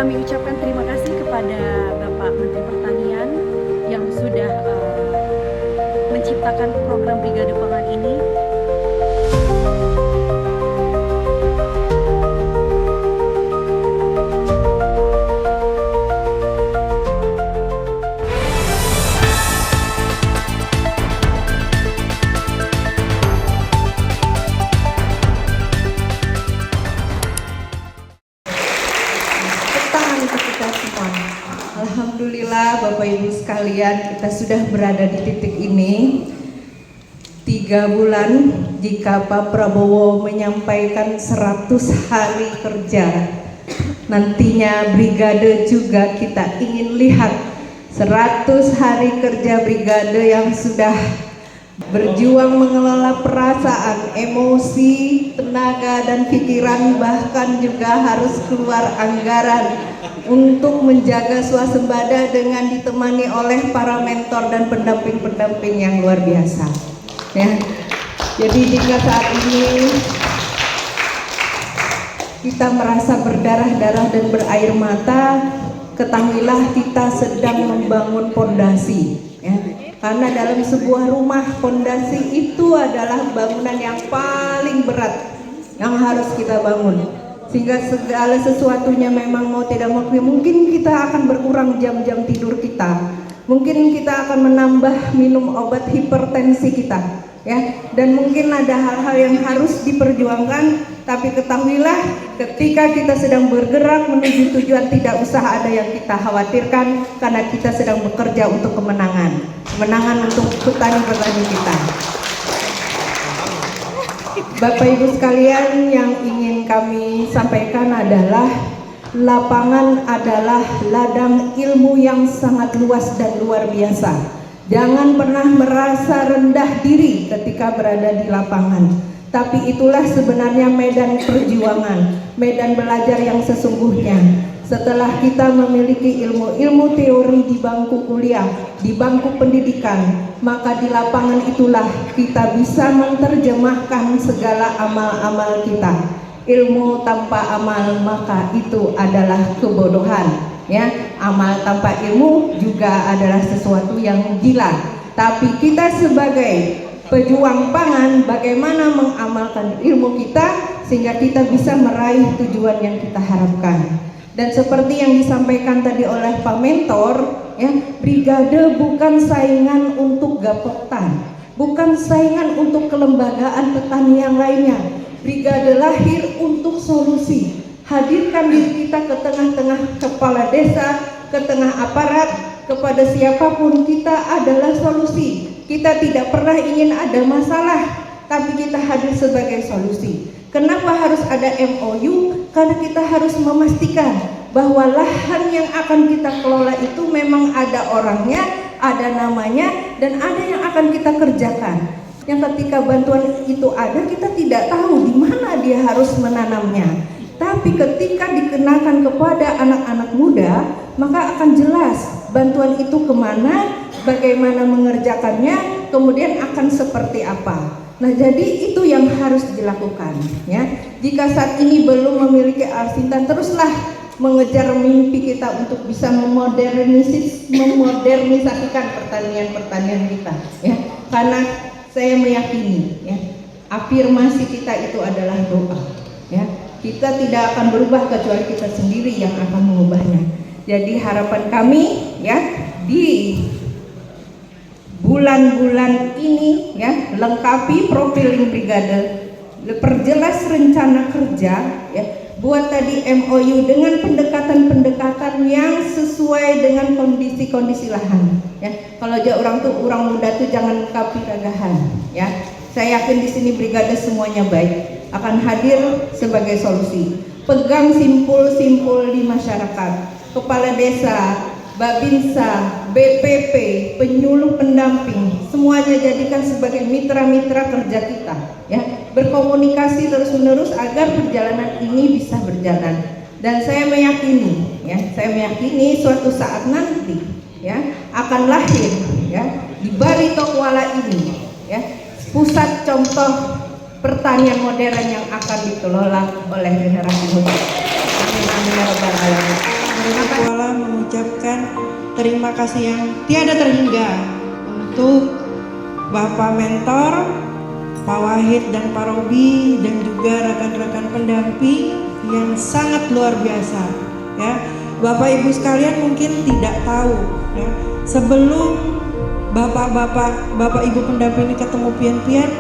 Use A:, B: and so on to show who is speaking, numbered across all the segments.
A: kami ucapkan terima kasih kepada Bapak Menteri Pertanian yang sudah menciptakan program Brigade Pangan ini.
B: Alhamdulillah Bapak Ibu sekalian, kita sudah berada di titik ini 3 bulan jika Pak Prabowo menyampaikan 100 hari kerja. Nantinya brigade juga kita ingin lihat 100 hari kerja brigade yang sudah berjuang mengelola perasaan, emosi, tenaga dan pikiran, bahkan juga harus keluar anggaran untuk menjaga swasembada dengan ditemani oleh para mentor dan pendamping-pendamping yang luar biasa. Ya. Jadi jika saat ini kita merasa berdarah-darah dan berair mata, ketahuilah kita sedang membangun pondasi. Ya. Karena dalam sebuah rumah, pondasi itu adalah bangunan yang paling berat yang harus kita bangun. Sehingga segala sesuatunya memang mau tidak mau, mungkin kita akan berkurang jam-jam tidur kita, mungkin kita akan menambah minum obat hipertensi kita, ya, dan mungkin ada hal-hal yang harus diperjuangkan. Tapi ketahuilah, ketika kita sedang bergerak menuju tujuan, tidak usah ada yang kita khawatirkan, karena kita sedang bekerja untuk kemenangan untuk petani-petani kita. Bapak Ibu sekalian, yang ingin kami sampaikan adalah lapangan adalah ladang ilmu yang sangat luas dan luar biasa. Jangan pernah merasa rendah diri ketika berada di lapangan. Tapi itulah sebenarnya medan perjuangan, medan belajar yang sesungguhnya. Setelah kita memiliki ilmu-ilmu teori di bangku kuliah, di bangku pendidikan, maka di lapangan itulah kita bisa menerjemahkan segala amal-amal kita. Ilmu tanpa amal maka itu adalah kebodohan. Ya, amal tanpa ilmu juga adalah sesuatu yang gila. Tapi kita sebagai pejuang pangan, bagaimana mengamalkan ilmu kita sehingga kita bisa meraih tujuan yang kita harapkan. Dan seperti yang disampaikan tadi oleh Pak Mentor, ya, brigade bukan saingan untuk gapetan, bukan saingan untuk kelembagaan petani yang lainnya. Brigade lahir untuk solusi. Hadirkan diri kita ke tengah-tengah kepala desa, ke tengah aparat, kepada siapapun kita adalah solusi. Kita tidak pernah ingin ada masalah, tapi kita hadir sebagai solusi. Kenapa harus ada MOU? Karena kita harus memastikan bahwa lahan yang akan kita kelola itu memang ada orangnya, ada namanya, dan ada yang akan kita kerjakan. Yang ketika bantuan itu ada, kita tidak tahu di mana dia harus menanamnya. Tapi ketika dikenakan kepada anak-anak muda, maka akan jelas bantuan itu kemana, bagaimana mengerjakannya, kemudian akan seperti apa. Nah, jadi itu yang harus dilakukan, ya. Jika saat ini belum memiliki Arsintan, teruslah mengejar mimpi kita untuk bisa memodernisasikan pertanian kita, ya. Karena saya meyakini, ya, afirmasi kita itu adalah doa, ya. Kita tidak akan berubah kecuali kita sendiri yang akan mengubahnya. Jadi harapan kami, ya, di bulan-bulan ini, ya, lengkapi profiling brigade, perjelas rencana kerja, ya, buat tadi MOU dengan pendekatan-pendekatan yang sesuai dengan kondisi-kondisi lahan, ya. Kalau orang muda tuh jangan kapi gagahan, ya. Saya yakin di sini brigade semuanya baik, akan hadir sebagai solusi. Pegang simpul-simpul di masyarakat, kepala desa, Babinsa, BPP, penyuluh pendamping, semuanya jadikan sebagai mitra-mitra kerja kita, ya. Berkomunikasi terus-menerus agar perjalanan ini bisa berjalan. Dan saya meyakini, ya, suatu saat nanti, ya, akan lahir, ya, di Barito Kuala ini, ya, pusat contoh pertanian modern yang akan dikelola oleh generasi muda. Amin amin ya rabbal alamin.
C: terima kasih yang tiada terhingga untuk Bapak Mentor, Pak Wahid dan Pak Robi, dan juga rekan-rekan pendamping yang sangat luar biasa. Ya, Bapak Ibu sekalian mungkin tidak tahu, ya, sebelum Bapak Ibu pendamping ini ketemu pian-pian,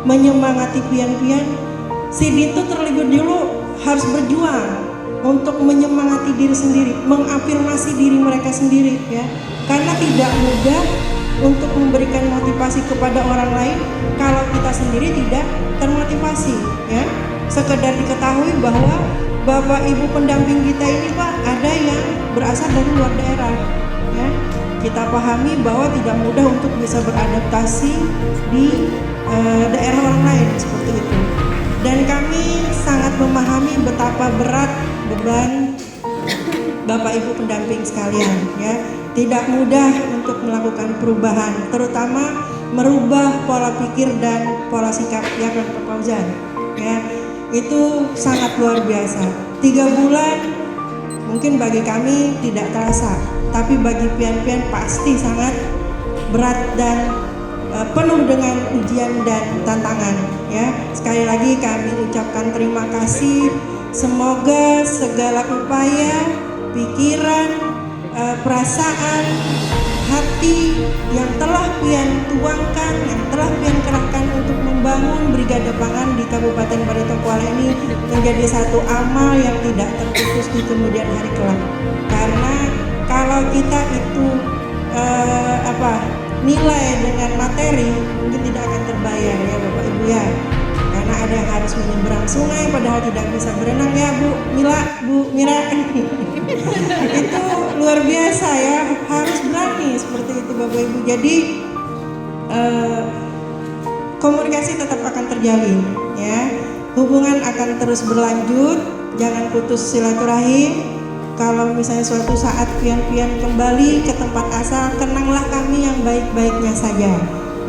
C: menyemangati pian-pian, si Dito terlebih dulu harus berjuang untuk menyemangati diri sendiri, mengafirmasi diri mereka sendiri, ya, karena tidak mudah untuk memberikan motivasi kepada orang lain kalau kita sendiri tidak termotivasi, ya. Sekedar diketahui bahwa Bapak Ibu pendamping kita ini Pak, ada yang berasal dari luar daerah, ya. Kita pahami bahwa tidak mudah untuk bisa beradaptasi di daerah orang lain seperti itu. Dan kami sangat memahami betapa berat beban Bapak Ibu pendamping sekalian, ya. Tidak mudah untuk melakukan perubahan, terutama merubah pola pikir dan pola sikap ya Pak Fauzan, ya. Itu sangat luar biasa. 3 bulan mungkin bagi kami tidak terasa, tapi bagi pian-pian pasti sangat berat dan penuh dengan ujian dan tantangan, ya. Sekali lagi kami ucapkan terima kasih. Semoga segala upaya, pikiran, perasaan, hati yang telah pian tuangkan, yang telah pian kerahkan untuk membangun Brigade Pangan di Kabupaten Barito Kuala ini menjadi satu amal yang tidak terputus di kemudian hari kelak. Karena kalau kita itu nilai dengan materi mungkin tidak akan terbayar, ya Bapak Ibu, ya. Karena ada yang harus menyeberang sungai padahal tidak bisa berenang, ya Bu Mira. Itu luar biasa, ya, harus berani seperti itu Bapak Ibu. Jadi komunikasi tetap akan terjalin, ya. Hubungan akan terus berlanjut, jangan putus silaturahim. Kalau misalnya suatu saat pian-pian kembali ke tempat asal, kenanglah kami yang baik-baiknya saja,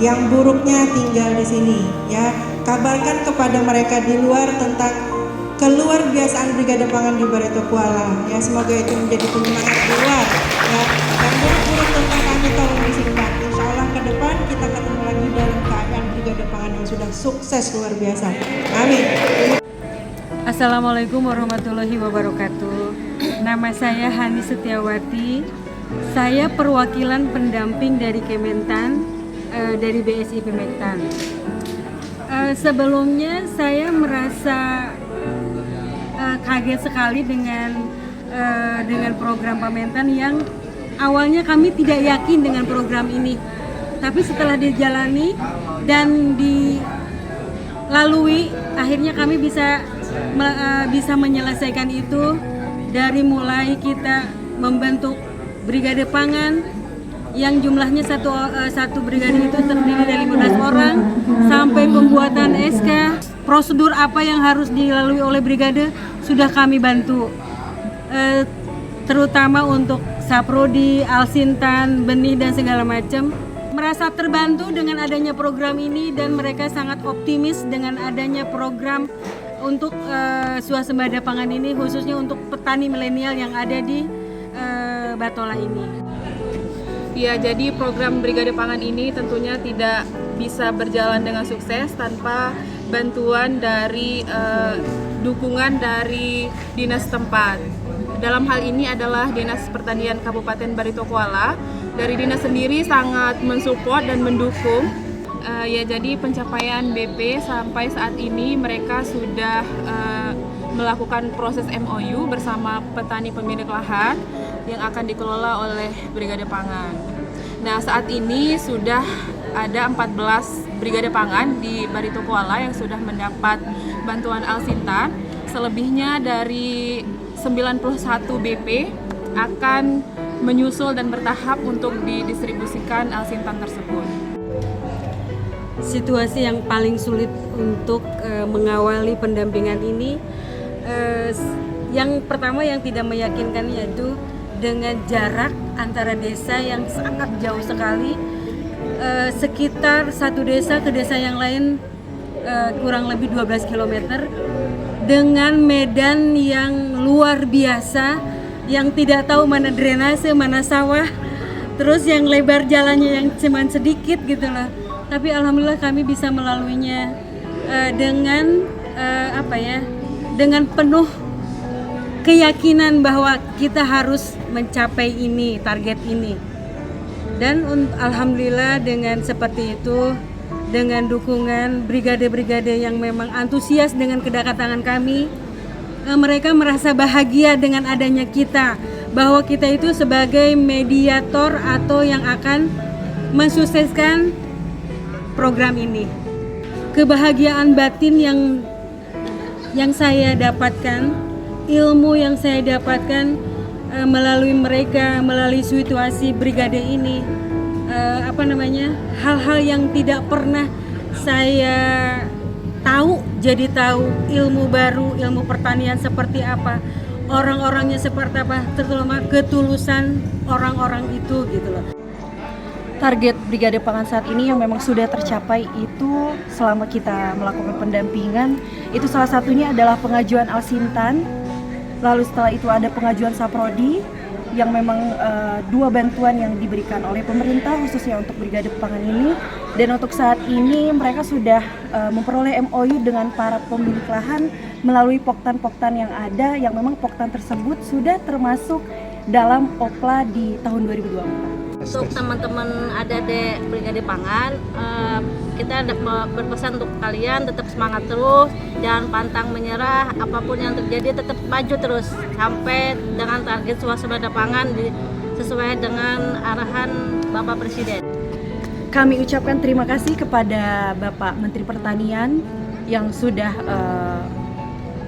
C: yang buruknya tinggal di sini, ya. Kabarkan kepada mereka di luar tentang keluar biasaan Brigade Pangan di Barito Kuala, ya. Semoga itu menjadi penyemangat di luar, ya. Dan buruk-buruk tentang kami tolong disimpan. Insya Allah ke depan kita ketemu lagi dalam keadaan Brigade Pangan yang sudah sukses luar biasa. Amin.
D: Assalamualaikum warahmatullahi wabarakatuh. Nama saya Hani Setiawati. Saya perwakilan pendamping dari Kementan, dari BSI Pemektan. Sebelumnya saya merasa kaget sekali dengan program Pamentan yang awalnya kami tidak yakin dengan program ini. Tapi setelah dijalani dan dilalui, akhirnya kami bisa menyelesaikan itu. Dari mulai kita membentuk Brigade Pangan yang jumlahnya satu brigade itu terdiri dari 15 orang, sampai pembuatan SK, prosedur apa yang harus dilalui oleh brigade sudah kami bantu, terutama untuk Saprodi, Alsintan, benih dan segala macam. Merasa terbantu dengan adanya program ini dan mereka sangat optimis dengan adanya program untuk swasembada pangan ini, khususnya untuk petani milenial yang ada di Batola ini.
E: Ya, jadi program Brigade Pangan ini tentunya tidak bisa berjalan dengan sukses tanpa bantuan dari dukungan dari dinas tempat. Dalam hal ini adalah Dinas Pertanian Kabupaten Barito Kuala. Dari dinas sendiri sangat mensupport dan mendukung. Ya, jadi pencapaian BP sampai saat ini mereka sudah melakukan proses MOU bersama petani pemilik lahan yang akan dikelola oleh Brigade Pangan. Nah, saat ini sudah ada 14 Brigade Pangan di Barito Kuala yang sudah mendapat bantuan Alsintan. Selebihnya dari 91 BP akan menyusul dan bertahap untuk didistribusikan Alsintan tersebut.
D: Situasi yang paling sulit untuk mengawali pendampingan ini, yang pertama yang tidak meyakinkan yaitu dengan jarak antara desa yang sangat jauh sekali, sekitar satu desa ke desa yang lain kurang lebih 12 km, dengan medan yang luar biasa, yang tidak tahu mana drainase, mana sawah, terus yang lebar jalannya yang cuma sedikit gitu loh. Tapi alhamdulillah kami bisa melaluinya dengan dengan penuh keyakinan bahwa kita harus mencapai ini, target ini. Dan alhamdulillah dengan seperti itu, dengan dukungan brigade-brigade yang memang antusias dengan kedatangan kami, mereka merasa bahagia dengan adanya kita, bahwa kita itu sebagai mediator atau yang akan mensukseskan program ini. Kebahagiaan batin yang saya dapatkan, ilmu yang saya dapatkan melalui mereka, melalui situasi brigade ini, hal-hal yang tidak pernah saya tahu, jadi tahu ilmu baru, ilmu pertanian seperti apa, orang-orangnya seperti apa, terutama ketulusan orang-orang itu gitu loh.
A: Target Brigade Pangan saat ini yang memang sudah tercapai itu selama kita melakukan pendampingan, itu salah satunya adalah pengajuan Al-Sintan. Lalu setelah itu ada pengajuan Saprodi yang memang 2 bantuan yang diberikan oleh pemerintah khususnya untuk Brigade Pangan ini. Dan untuk saat ini mereka sudah memperoleh MOU dengan para pemilik lahan melalui poktan-poktan yang ada, yang memang poktan tersebut sudah termasuk dalam OPLA di tahun 2024.
F: Untuk teman-teman ada di Brigade Pangan, kita berpesan untuk kalian tetap semangat terus, jangan pantang menyerah, apapun yang terjadi tetap maju terus sampai dengan target swasembada pangan sesuai dengan arahan Bapak Presiden.
A: Kami ucapkan terima kasih kepada Bapak Menteri Pertanian yang sudah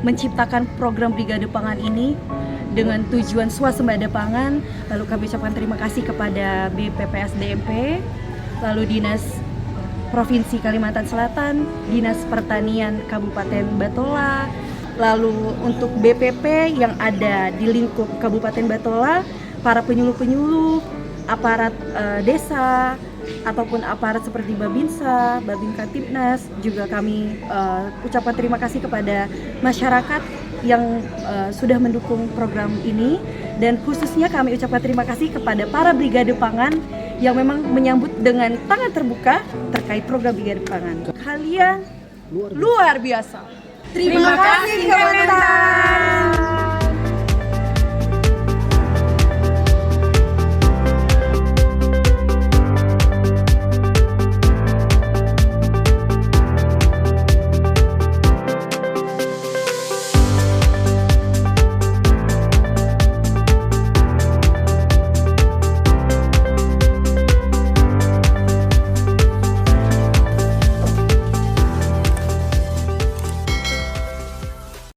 A: menciptakan program Brigade Pangan ini dengan tujuan swasembada pangan. Lalu kami ucapkan terima kasih kepada BPPSDMP, lalu Dinas Provinsi Kalimantan Selatan, Dinas Pertanian Kabupaten Batola, lalu untuk BPP yang ada di lingkup Kabupaten Batola, para penyuluh-penyuluh, aparat desa, ataupun aparat seperti Babinsa, Babinka Tipnas, juga kami ucapkan terima kasih kepada masyarakat yang sudah mendukung program ini, dan khususnya kami ucapkan terima kasih kepada para Brigade Pangan yang memang menyambut dengan tangan terbuka terkait program Brigade Pangan. Kalian luar biasa. Terima kasih Kementan.